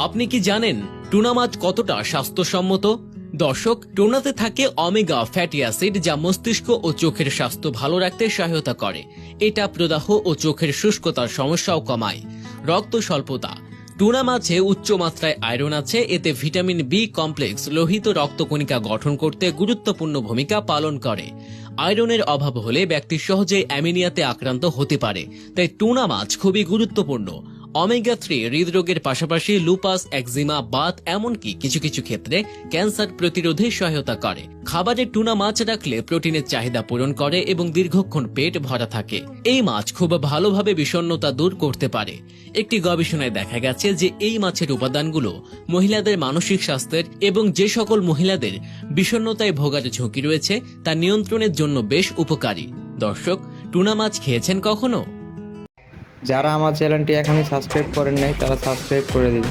আপনি কি জানেন টুনা মাছ কতটা স্বাস্থ্যসম্মত? দর্শক, টুনাতে থাকে ওমেগা ফ্যাটি অ্যাসিড, যা মস্তিষ্ক ও চোখের স্বাস্থ্য ভালো রাখতে সহায়তা করে। এটা প্রদাহ ও চোখের শুষ্কতার সমস্যাও কমায়। রক্ত স্বল্পতা: টুনা মাছে উচ্চ মাত্রায় আয়রন আছে। এতে ভিটামিন বি কমপ্লেক্স লোহিত রক্তকণিকা গঠন করতে গুরুত্বপূর্ণ ভূমিকা পালন করে। আয়রনের অভাব হলে ব্যক্তি সহজেই অ্যামিনিয়াতে আক্রান্ত হতে পারে, তাই টুনা মাছ খুবই গুরুত্বপূর্ণ। ওমেগা 3 হৃদরোগের পাশাপাশি লুপাস, একজিমা, বাত, এমনকি কিছু কিছু ক্ষেত্রে ক্যান্সার প্রতিরোধে সহায়তা করে। খাবারে টুনা মাছ রাখলে প্রোটিনের চাহিদা পূরণ করে এবং দীর্ঘক্ষণ পেট ভরা থাকে। এই মাছ খুব ভালোভাবে বিষণ্ণতা দূর করতে পারে। একটি গবেষণায় দেখা গেছে যে এই মাছের উপাদানগুলো মহিলাদের মানসিক স্বাস্থ্যের এবং যে সকল মহিলাদের বিষণ্ণতায় ভোগার ঝুঁকি রয়েছে তা নিয়ন্ত্রণের জন্য বেশ উপকারী। দর্শক, টুনা মাছ খেয়েছেন কখনো? যারা আমার চ্যানেলটি এখনই সাবস্ক্রাইব করেন নাই তারা সাবস্ক্রাইব করে দিন।